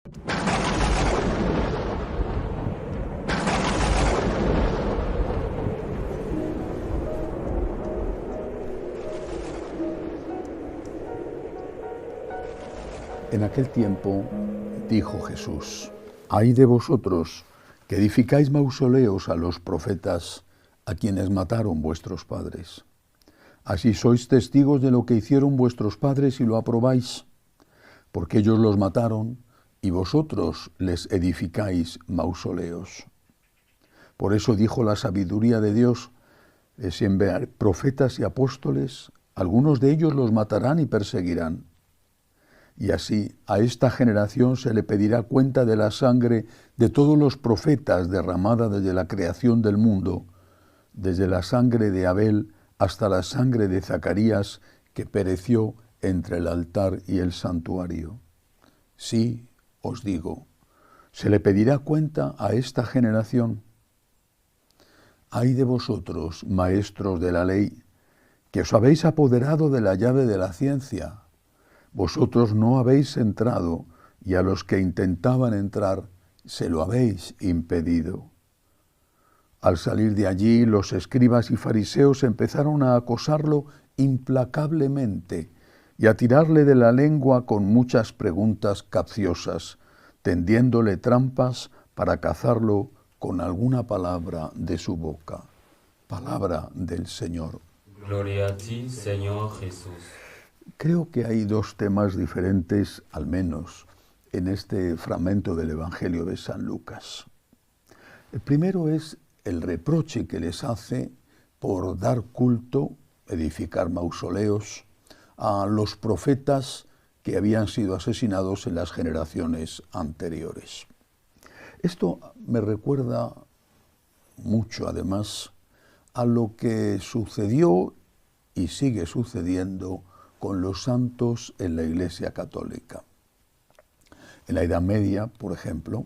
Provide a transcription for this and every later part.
En aquel tiempo dijo Jesús: «Ay de vosotros que edificáis mausoleos a los profetas a quienes mataron vuestros padres. Así sois testigos de lo que hicieron vuestros padres y lo aprobáis, porque ellos los mataron y vosotros les edificáis mausoleos. Por eso dijo la sabiduría de Dios: les enviaré profetas y apóstoles, algunos de ellos los matarán y perseguirán. Y así a esta generación se le pedirá cuenta de la sangre de todos los profetas derramada desde la creación del mundo, desde la sangre de Abel hasta la sangre de Zacarías, que pereció entre el altar y el santuario. Sí, os digo, se le pedirá cuenta a esta generación. Ay de vosotros, maestros de la ley, que os habéis apoderado de la llave de la ciencia. Vosotros no habéis entrado, y a los que intentaban entrar se lo habéis impedido. Al salir de allí, los escribas y fariseos empezaron a acosarlo implacablemente y a tirarle de la lengua con muchas preguntas capciosas, tendiéndole trampas para cazarlo con alguna palabra de su boca. Palabra del Señor. Gloria a ti, Señor Jesús. Creo que hay dos temas diferentes, al menos, en este fragmento del Evangelio de San Lucas. El primero es el reproche que les hace por dar culto, edificar mausoleos, a los profetas que habían sido asesinados en las generaciones anteriores. Esto me recuerda mucho, además, a lo que sucedió y sigue sucediendo con los santos en la Iglesia Católica. En la Edad Media, por ejemplo,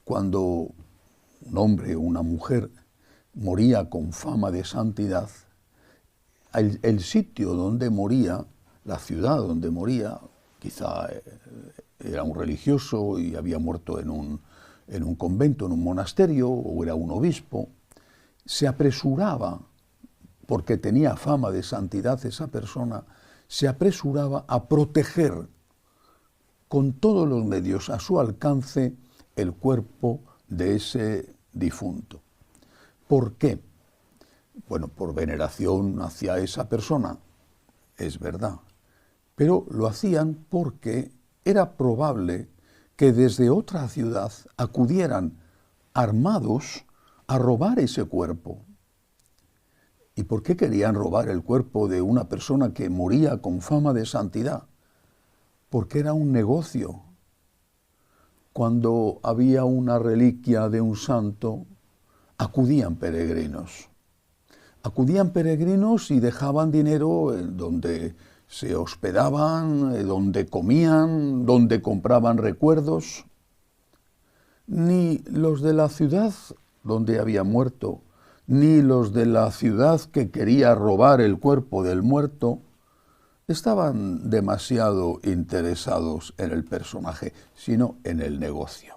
cuando un hombre o una mujer moría con fama de santidad, el sitio donde moría, la ciudad donde moría, quizá era un religioso y había muerto en un convento, en un monasterio, o era un obispo, se apresuraba, porque tenía fama de santidad esa persona, se apresuraba a proteger con todos los medios a su alcance el cuerpo de ese difunto. ¿Por qué? Bueno, por veneración hacia esa persona, es verdad, pero lo hacían porque era probable que desde otra ciudad acudieran armados a robar ese cuerpo. ¿Y por qué querían robar el cuerpo de una persona que moría con fama de santidad? Porque era un negocio. Cuando había una reliquia de un santo, acudían peregrinos. Acudían peregrinos y dejaban dinero en donde se hospedaban, donde comían, donde compraban recuerdos. Ni los de la ciudad donde había muerto, ni los de la ciudad que quería robar el cuerpo del muerto, estaban demasiado interesados en el personaje, sino en el negocio.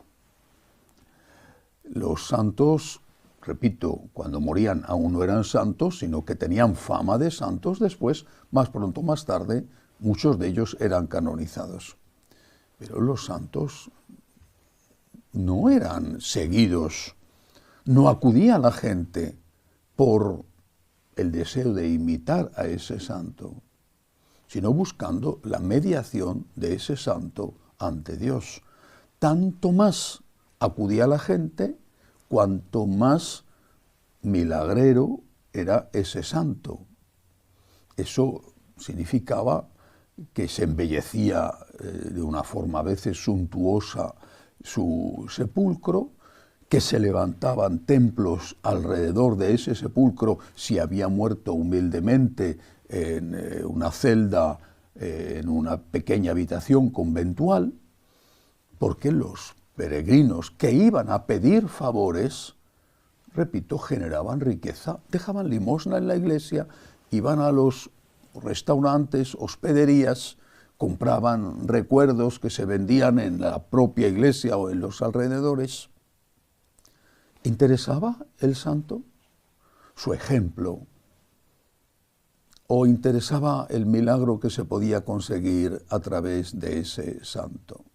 Los santos, repito, cuando morían aún no eran santos, sino que tenían fama de santos. Después, más pronto, más tarde, muchos de ellos eran canonizados. Pero los santos no eran seguidos, no acudía la gente por el deseo de imitar a ese santo, sino buscando la mediación de ese santo ante Dios. Tanto más acudía la gente, cuanto más milagrero era ese santo. Eso significaba que se embellecía de una forma a veces suntuosa su sepulcro, que se levantaban templos alrededor de ese sepulcro si había muerto humildemente en una celda, en una pequeña habitación conventual, porque los peregrinos que iban a pedir favores, repito, generaban riqueza, dejaban limosna en la iglesia, iban a los restaurantes, hospederías, compraban recuerdos que se vendían en la propia iglesia o en los alrededores. ¿Interesaba el santo su ejemplo? ¿O interesaba el milagro que se podía conseguir a través de ese santo?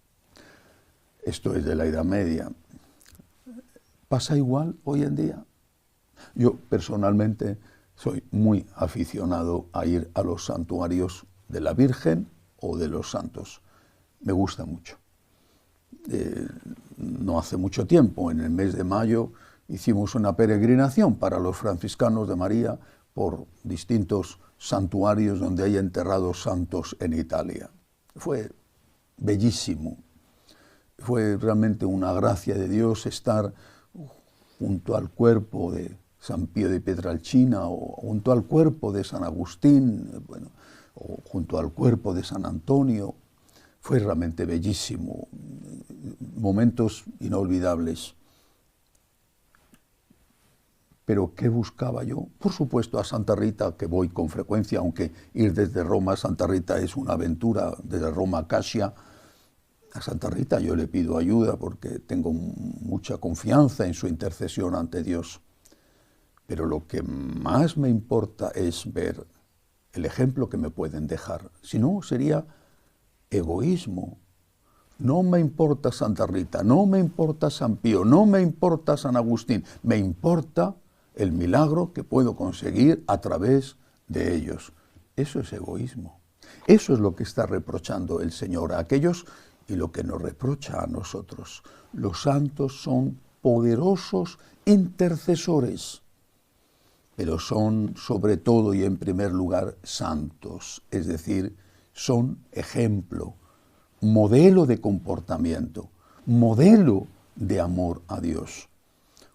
Esto es de la Edad Media. ¿Pasa igual hoy en día? Yo personalmente soy muy aficionado a ir a los santuarios de la Virgen o de los santos. Me gusta mucho. No hace mucho tiempo, en el mes de mayo, hicimos una peregrinación para los franciscanos de María por distintos santuarios donde hay enterrados santos en Italia. Fue bellísimo. Fue realmente una gracia de Dios estar junto al cuerpo de San Pío de Pietrelcina o junto al cuerpo de San Agustín, o junto al cuerpo de San Antonio. Fue realmente bellísimo. Momentos inolvidables. ¿Pero qué buscaba yo? Por supuesto a Santa Rita, que voy con frecuencia, aunque ir desde Roma a Santa Rita es una aventura, desde Roma a Cascia. A Santa Rita yo le pido ayuda porque tengo mucha confianza en su intercesión ante Dios. Pero lo que más me importa es ver el ejemplo que me pueden dejar. Si no, sería egoísmo. No me importa Santa Rita, no me importa San Pío, no me importa San Agustín. Me importa el milagro que puedo conseguir a través de ellos. Eso es egoísmo. Eso es lo que está reprochando el Señor a aquellos y lo que nos reprocha a nosotros. Los santos son poderosos intercesores, pero son sobre todo y en primer lugar santos, es decir, son ejemplo, modelo de comportamiento, modelo de amor a Dios.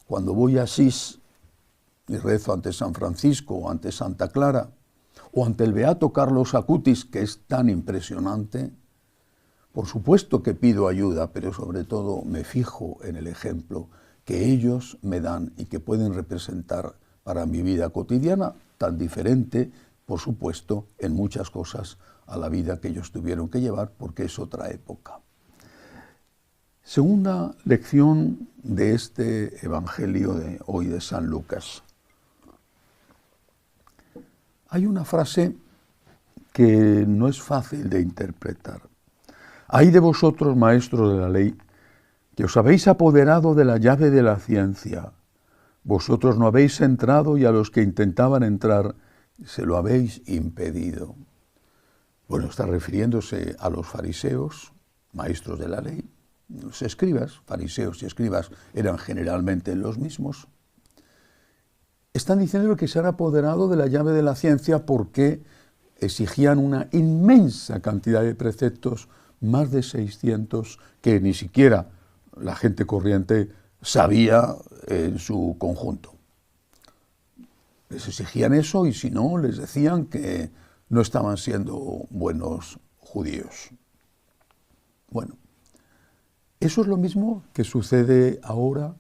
Cuando voy a Asís y rezo ante San Francisco o ante Santa Clara o ante el beato Carlos Acutis, que es tan impresionante, por supuesto que pido ayuda, pero sobre todo me fijo en el ejemplo que ellos me dan y que pueden representar para mi vida cotidiana, tan diferente, por supuesto, en muchas cosas a la vida que ellos tuvieron que llevar, porque es otra época. Segunda lección de este Evangelio de hoy de San Lucas. Hay una frase que no es fácil de interpretar. Ay de vosotros, maestros de la ley, que os habéis apoderado de la llave de la ciencia. Vosotros no habéis entrado y a los que intentaban entrar se lo habéis impedido. Bueno, está refiriéndose a los fariseos, maestros de la ley. Los escribas, fariseos y escribas, eran generalmente los mismos. Están diciendo que se han apoderado de la llave de la ciencia porque exigían una inmensa cantidad de preceptos, más de 600, que ni siquiera la gente corriente sabía en su conjunto. Les exigían eso y si no, les decían que no estaban siendo buenos judíos. Bueno, eso es lo mismo que sucede ahora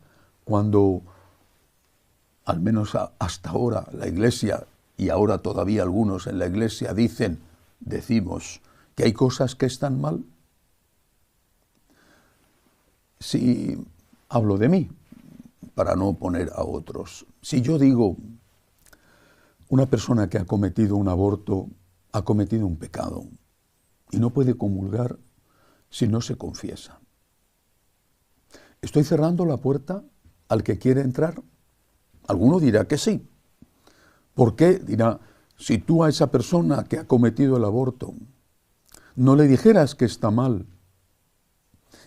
cuando, al menos hasta ahora, la Iglesia, y ahora todavía algunos en la Iglesia decimos que hay cosas que están mal. Si hablo de mí, para no poner a otros, si yo digo, una persona que ha cometido un aborto ha cometido un pecado y no puede comulgar si no se confiesa, ¿estoy cerrando la puerta al que quiere entrar? Alguno dirá que sí. ¿Por qué? Dirá, si tú a esa persona que ha cometido el aborto no le dijeras que está mal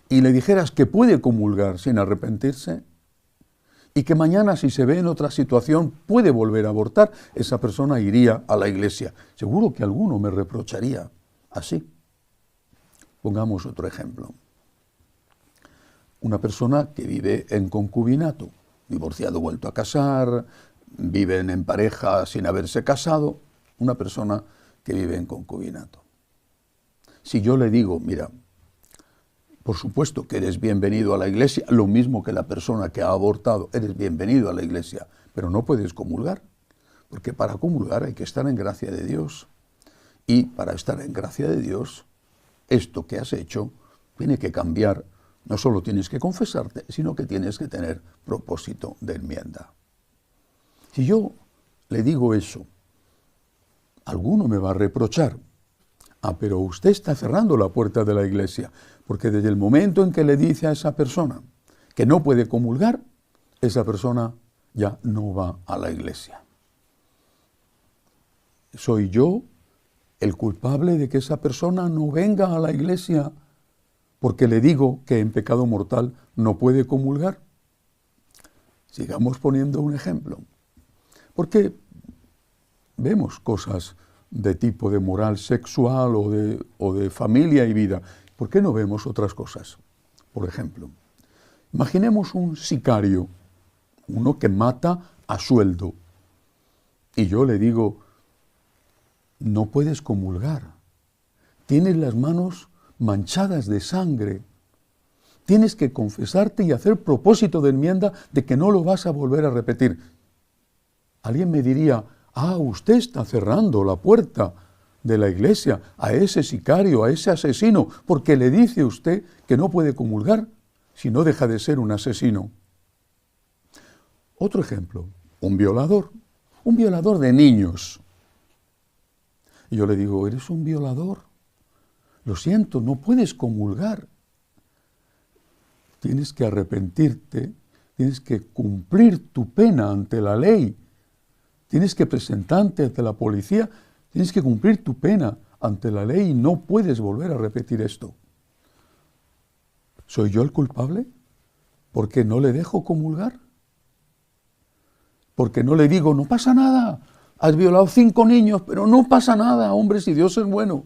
y le dijeras que puede comulgar sin arrepentirse y que mañana si se ve en otra situación puede volver a abortar, esa persona iría a la iglesia. Seguro que alguno me reprocharía así. Pongamos otro ejemplo. Una persona que vive en concubinato, divorciado, vuelto a casar, viven en pareja sin haberse casado, una persona que vive en concubinato. Si yo le digo, mira, por supuesto que eres bienvenido a la iglesia, lo mismo que la persona que ha abortado, eres bienvenido a la iglesia, pero no puedes comulgar, porque para comulgar hay que estar en gracia de Dios. Y para estar en gracia de Dios esto que has hecho tiene que cambiar. No solo tienes que confesarte, sino que tienes que tener propósito de enmienda. Si yo le digo eso, alguno me va a reprochar. Pero usted está cerrando la puerta de la iglesia, porque desde el momento en que le dice a esa persona que no puede comulgar, esa persona ya no va a la iglesia. ¿Soy yo el culpable de que esa persona no venga a la iglesia porque le digo que en pecado mortal no puede comulgar? Sigamos poniendo un ejemplo. Porque vemos cosas de tipo de moral sexual o de familia y vida. ¿Por qué no vemos otras cosas? Por ejemplo, imaginemos un sicario, uno que mata a sueldo. Y yo le digo, no puedes comulgar. Tienes las manos manchadas de sangre. Tienes que confesarte y hacer propósito de enmienda de que no lo vas a volver a repetir. Alguien me diría, usted está cerrando la puerta de la iglesia a ese sicario, a ese asesino, porque le dice usted que no puede comulgar si no deja de ser un asesino. Otro ejemplo, un violador de niños. Y yo le digo, eres un violador. Lo siento, no puedes comulgar. Tienes que arrepentirte, tienes que cumplir tu pena ante la ley. Tienes que presentarte ante la policía, tienes que cumplir tu pena ante la ley y no puedes volver a repetir esto. ¿Soy yo el culpable? ¿Porque no le dejo comulgar? ¿Porque no le digo, no pasa nada, has violado 5 niños, pero no pasa nada, hombre, si Dios es bueno?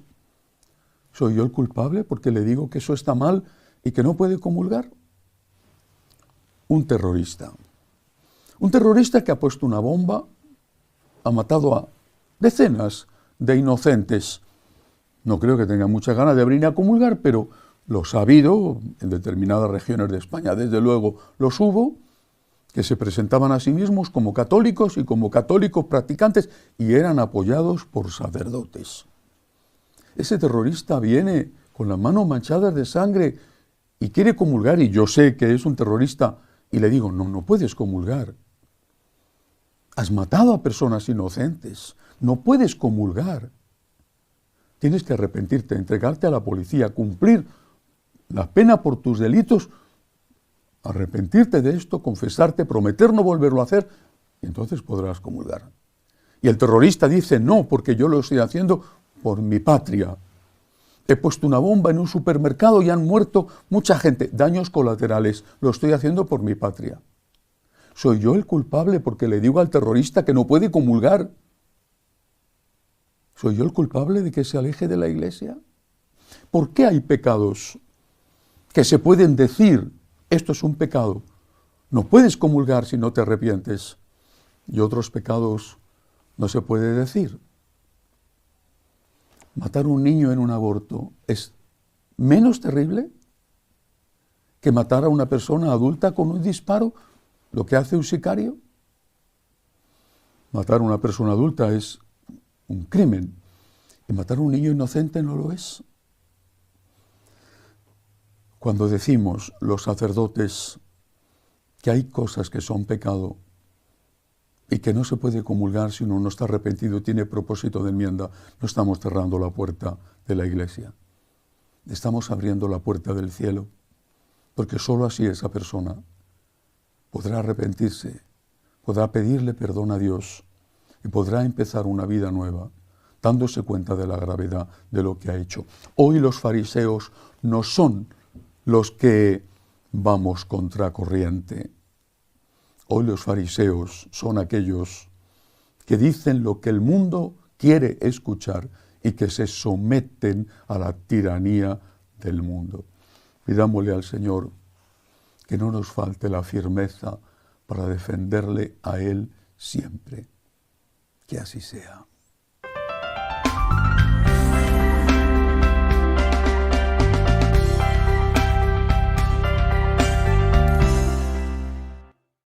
¿Soy yo el culpable porque le digo que eso está mal y que no puede comulgar? Un terrorista que ha puesto una bomba, ha matado a decenas de inocentes. No creo que tenga muchas ganas de venir a comulgar, pero los ha habido en determinadas regiones de España. Desde luego los hubo que se presentaban a sí mismos como católicos y como católicos practicantes y eran apoyados por sacerdotes. Ese terrorista viene con las manos manchadas de sangre y quiere comulgar, y yo sé que es un terrorista, y le digo, no puedes comulgar. Has matado a personas inocentes, no puedes comulgar. Tienes que arrepentirte, entregarte a la policía, cumplir la pena por tus delitos, arrepentirte de esto, confesarte, prometer no volverlo a hacer, y entonces podrás comulgar. Y el terrorista dice, no, porque yo lo estoy haciendo por mi patria. He puesto una bomba en un supermercado y han muerto mucha gente, daños colaterales, lo estoy haciendo por mi patria. ¿Soy yo el culpable porque le digo al terrorista que no puede comulgar? ¿Soy yo el culpable de que se aleje de la iglesia? ¿Por qué hay pecados que se pueden decir, esto es un pecado, no puedes comulgar si no te arrepientes, y otros pecados no se puede decir? ¿Matar a un niño en un aborto es menos terrible que matar a una persona adulta con un disparo? ¿Lo que hace un sicario? Matar a una persona adulta es un crimen y matar a un niño inocente no lo es. Cuando decimos los sacerdotes que hay cosas que son pecado y que no se puede comulgar si uno no está arrepentido, tiene propósito de enmienda, no estamos cerrando la puerta de la iglesia. Estamos abriendo la puerta del cielo, porque sólo así esa persona podrá arrepentirse, podrá pedirle perdón a Dios y podrá empezar una vida nueva, dándose cuenta de la gravedad de lo que ha hecho. Hoy los fariseos no son los que vamos contracorriente. Hoy los fariseos son aquellos que dicen lo que el mundo quiere escuchar y que se someten a la tiranía del mundo. Pidámosle al Señor que no nos falte la firmeza para defenderle a Él siempre. Que así sea.